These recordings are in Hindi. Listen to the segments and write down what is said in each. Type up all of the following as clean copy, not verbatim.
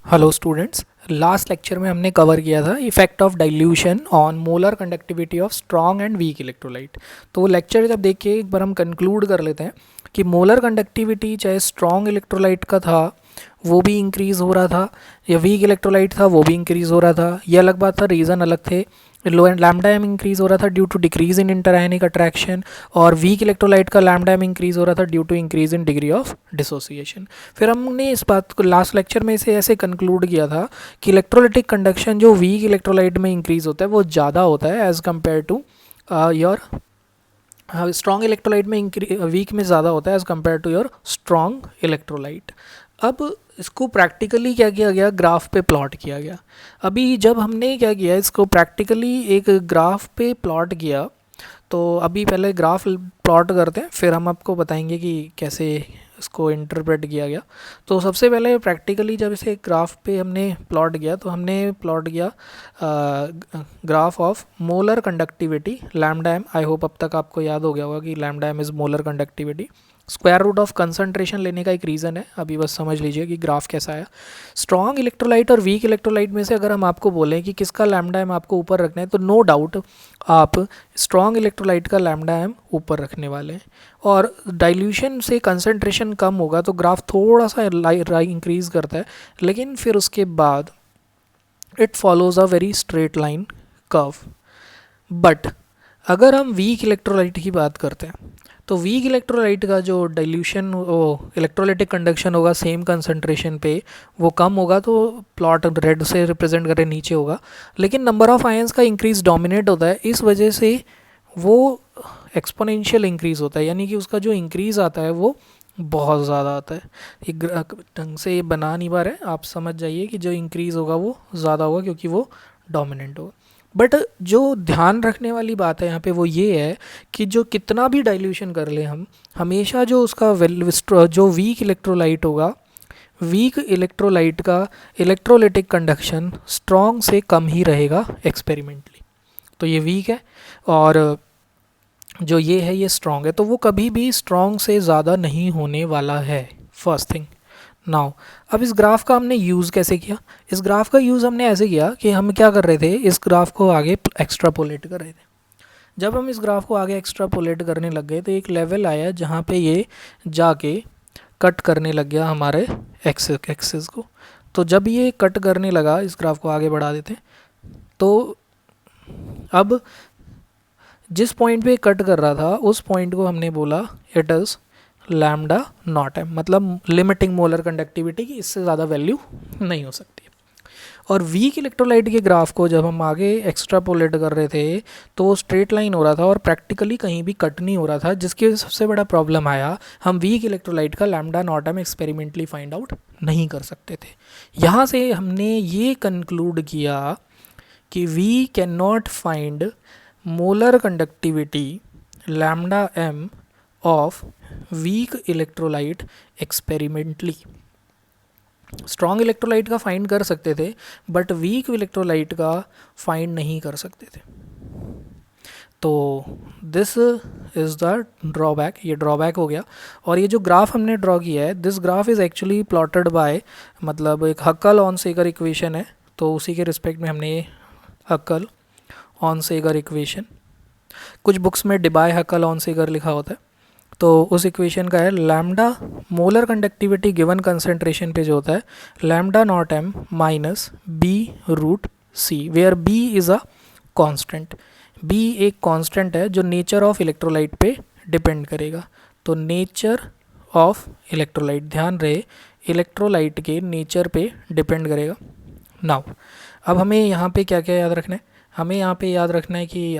हेलो स्टूडेंट्स, लास्ट लेक्चर में हमने कवर किया था effect of dilution on molar conductivity of strong and weak electrolyte. तो वो लेक्चर जब देख के एक बार हम कंक्लूड कर लेते हैं कि मोलर कंडक्टिविटी चाहे स्ट्रॉन्ग इलेक्ट्रोलाइट का था वो भी इंक्रीज़ हो रहा था, या वीक इलेक्ट्रोलाइट था वो भी इंक्रीज़ हो रहा था। ये अलग बात था, रीज़न अलग थे। लो एंड लैम्डा एम इंक्रीज़ हो रहा था due to decrease in interionic attraction, और वीक इलेक्ट्रोलाइट का लैम्डा एम इंक्रीज़ हो रहा था due to increase in degree of dissociation. फिर हमने इस बात को लास्ट लेक्चर में इसे ऐसे कंक्लूड किया था कि इलेक्ट्रोलिटिक कंडक्शन जो वीक इलेक्ट्रोलाइट में इंक्रीज़ होता है वो ज़्यादा होता है as compare to your strong electrolyte में वीक में ज़्यादा होता है as compare to your strong electrolyte. अब इसको प्रैक्टिकली क्या किया गया, ग्राफ पे प्लॉट किया गया। अभी जब हमने क्या किया, इसको प्रैक्टिकली एक ग्राफ पे प्लॉट किया, तो अभी पहले ग्राफ प्लॉट करते हैं, फिर हम आपको बताएंगे कि कैसे इसको इंटरप्रेट किया गया। तो सबसे पहले प्रैक्टिकली जब इसे ग्राफ पे हमने प्लॉट किया, तो हमने प्लॉट किया graph of molar conductivity lambda M. I hope अब तक आपको याद हो गया होगा कि lambda M is molar conductivity. Square root of concentration लेने का एक रीज़न है, अभी बस समझ लीजिए कि ग्राफ कैसा है। स्ट्रॉन्ग इलेक्ट्रोलाइट और वीक इलेक्ट्रोलाइट में से अगर हम आपको बोलें कि किसका लैम्डा एम आपको ऊपर रखना है, तो नो डाउट आप स्ट्रॉन्ग इलेक्ट्रोलाइट का लैम्डा एम ऊपर रखने वाले हैं। और डाइल्यूशन से कंसंट्रेशन कम होगा तो ग्राफ थोड़ा सा इंक्रीज़ करता है, लेकिन फिर उसके बाद it follows a very straight line curve. But अगर हम वीक इलेक्ट्रोलाइट की बात करते हैं, तो वीक इलेक्ट्रोलाइट का जो डाइल्यूशन इलेक्ट्रोलाइटिक कंडक्शन होगा सेम कंसंट्रेशन पे वो कम होगा, तो प्लॉट रेड से रिप्रेजेंट करें नीचे होगा। लेकिन नंबर ऑफ आयंस का इंक्रीज डोमिनेट होता है, इस वजह से वो एक्सपोनेंशियल इंक्रीज़ होता है, यानी कि उसका जो इंक्रीज़ आता है वो बहुत ज़्यादा आता है। ये ढंग से ये बना नहीं पा रहे, आप समझ जाइए कि जो इंक्रीज़ होगा वो ज़्यादा होगा क्योंकि वो डोमिनेंट होगा। बट जो ध्यान रखने वाली बात है यहाँ पे वो ये है कि जो कितना भी डाइल्यूशन कर ले हम, हमेशा जो उसका जो वीक इलेक्ट्रोलाइट होगा, वीक इलेक्ट्रोलाइट का इलेक्ट्रोलिटिक कंडक्शन स्ट्रॉन्ग से कम ही रहेगा एक्सपेरिमेंटली। तो ये वीक है और जो ये है ये स्ट्रॉन्ग है, तो वो कभी भी स्ट्रॉन्ग से ज़्यादा नहीं होने वाला है, फर्स्ट थिंग। नाउ अब इस ग्राफ का हमने यूज़ कैसे किया? इस ग्राफ का यूज़ हमने ऐसे किया कि हम क्या कर रहे थे, इस ग्राफ को आगे एक्स्ट्रापोलेट कर रहे थे। जब हम इस ग्राफ को आगे एक्स्ट्रापोलेट करने लग गए तो एक लेवल आया जहाँ पे ये जाके कट करने लग गया हमारे एक्सिस को। तो जब ये कट करने लगा, इस ग्राफ को आगे बढ़ा देते हैं, तो अब जिस पॉइंट पे कट कर रहा था उस पॉइंट को हमने बोला it is lambda naught M, मतलब लिमिटिंग मोलर कंडक्टिविटी की इससे ज़्यादा वैल्यू नहीं हो सकती। और वीक इलेक्ट्रोलाइट के ग्राफ को जब हम आगे एक्स्ट्रापोलेट कर रहे थे तो वो स्ट्रेट लाइन हो रहा था और प्रैक्टिकली कहीं भी कट नहीं हो रहा था, जिसकी सबसे बड़ा प्रॉब्लम आया, हम वीक इलेक्ट्रोलाइट का lambda naught M experimentally find out नहीं कर सकते थे। यहाँ से हमने ये कंक्लूड किया कि we can not find molar conductivity lambda M of weak electrolyte experimentally. Strong electrolyte का फाइंड कर सकते थे बट वीक इलेक्ट्रोलाइट का फाइंड नहीं कर सकते थे। तो दिस इज़ द ड्रॉबैक, ये ड्रॉबैक हो गया। और ये जो ग्राफ हमने ड्रॉ किया है, this graph is actually plotted by, मतलब एक हक्कल ऑन सेगर इक्वेशन है, तो उसी के रिस्पेक्ट में हमने ये हक्कल ऑन सेगर इक्वेशन, कुछ बुक्स में डिबाय हक्कल ऑन सेगर लिखा होता है, तो उस इक्वेशन का है lambda molar conductivity given concentration पे जो होता है lambda naught M minus B root C, where B is a constant. B एक कांस्टेंट है जो नेचर ऑफ इलेक्ट्रोलाइट पे डिपेंड करेगा। तो नेचर ऑफ इलेक्ट्रोलाइट, ध्यान रहे इलेक्ट्रोलाइट के नेचर पे डिपेंड करेगा। नाउ अब हमें यहाँ पे क्या क्या याद रखना है? हमें यहाँ पे याद रखना है कि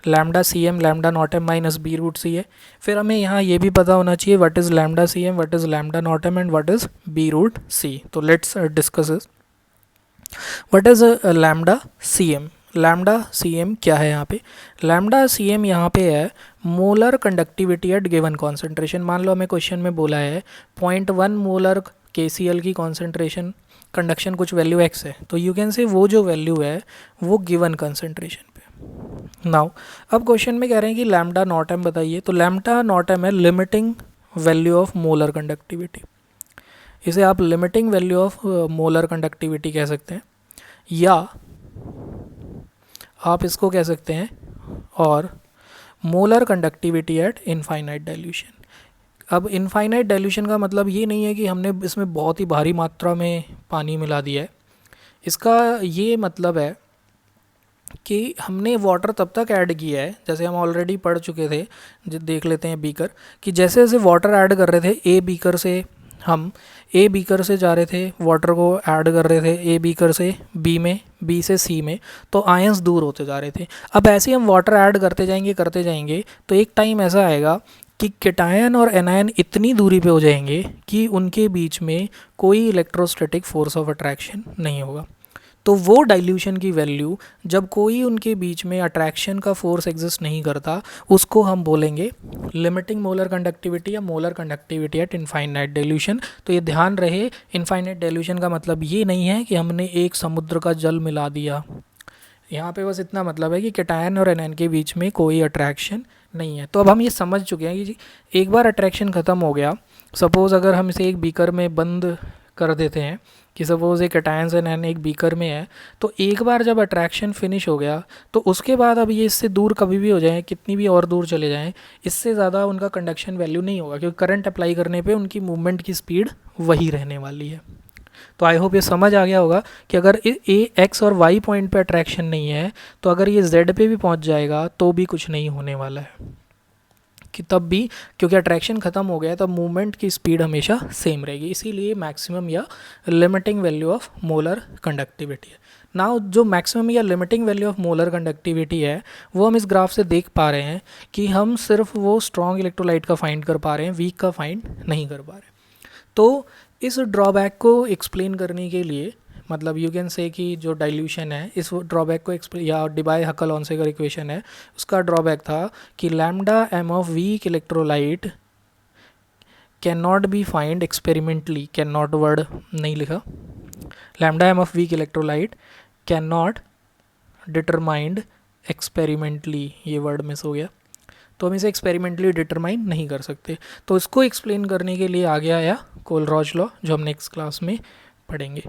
lambda C M lambda naught M minus B root C है। फिर हमें यहाँ ये भी पता होना चाहिए what is lambda C M, what is lambda naught M and what is B root C. तो let's discuss is what is lambda C M. Lambda C M क्या है यहाँ पे? लैम्डा सी एम यहाँ पे है molar conductivity eight given concentration. मान लो हमें क्वेश्चन में बोला है 0.1 मोलर KCl की कॉन्सेंट्रेशन, कंडक्शन कुछ वैल्यू x है, तो यू कैन से वो जो वैल्यू है वो गिवन कंसंट्रेशन पे। नाउ अब क्वेश्चन में कह रहे हैं कि लैम्डा नॉट एम बताइए, तो लैम्डा नॉट एम है limiting value of molar conductivity. इसे आप limiting value of molar conductivity कह सकते हैं, या आप इसको कह सकते हैं और molar conductivity eight infinite dilution. अब इनफाइनाइट डाइल्यूशन का मतलब ये नहीं है कि हमने इसमें बहुत ही भारी मात्रा में पानी मिला दिया है। इसका ये मतलब है कि हमने वाटर तब तक ऐड किया है, जैसे हम ऑलरेडी पढ़ चुके थे, देख लेते हैं बीकर, कि जैसे जैसे वाटर ऐड कर रहे थे ए बीकर से, हम ए बीकर से जा रहे थे, वाटर को ऐड कर रहे थे ए बीकर से बी में, बी से सी में, तो आयंस दूर होते जा रहे थे। अब ऐसे ही हम वाटर ऐड करते जाएंगे तो एक टाइम ऐसा आएगा कि केटायन और एनायन इतनी दूरी पे हो जाएंगे कि उनके बीच में कोई इलेक्ट्रोस्टैटिक फोर्स ऑफ अट्रैक्शन नहीं होगा। तो वो डाइल्यूशन की वैल्यू, जब कोई उनके बीच में अट्रैक्शन का फोर्स एग्जिस्ट नहीं करता, उसको हम बोलेंगे लिमिटिंग मोलर कंडक्टिविटी या molar conductivity eight infinite dilution. तो ये ध्यान रहे, इनफाइनाइट डाइल्यूशन का मतलब ये नहीं है कि हमने एक समुद्र का जल मिला दिया। यहाँ पे बस इतना मतलब है कि केटायन और एनायन के बीच में कोई अट्रैक्शन नहीं है। तो अब हम ये समझ चुके हैं कि एक बार अट्रैक्शन ख़त्म हो गया, सपोज़ अगर हम इसे एक बीकर में बंद कर देते हैं, कि सपोज़ एक केटायन एनायन एक बीकर में है, तो एक बार जब अट्रैक्शन फिनिश हो गया तो उसके बाद अब ये इससे दूर कभी भी हो जाएं, कितनी भी और दूर चले जाएं, इससे ज़्यादा उनका कंडक्शन वैल्यू नहीं होगा, क्योंकि करंट अप्लाई करने पे उनकी मूवमेंट की स्पीड वही रहने वाली है। तो आई होप ये समझ आ गया होगा कि अगर ए एक्स और वाई पॉइंट पे अट्रैक्शन नहीं है, तो अगर ये जेड पे भी पहुंच जाएगा तो भी कुछ नहीं होने वाला है, कि तब भी क्योंकि अट्रैक्शन ख़त्म हो गया तब मूवमेंट की स्पीड हमेशा सेम रहेगी। इसीलिए मैक्सिमम या limiting value of molar conductivity है। नाउ जो मैक्सिमम या limiting value of molar conductivity है वो हम इस ग्राफ से देख पा रहे हैं कि हम सिर्फ वो स्ट्रॉन्ग इलेक्ट्रोलाइट का फाइंड कर पा रहे हैं, वीक का फाइंड नहीं कर पा रहे। तो इस ड्रॉबैक को एक्सप्लेन करने के लिए, मतलब यू कैन से कि जो डाइल्यूशन है, इस ड्रॉबैक को या डिबाय हकल ऑनसेकर इक्वेशन है, उसका ड्रॉबैक था कि lambda M of weak electrolyte can not be find experimentally, can not word नहीं लिखा, lambda M of weak electrolyte can not determined experimentally, ये वर्ड मिस हो गया, तो हम इसे एक्सपेरिमेंटली डिटरमाइन नहीं कर सकते। तो इसको एक्सप्लेन करने के लिए आ गया या कोलरॉच लॉ, जो हम नेक्स्ट क्लास में पढ़ेंगे।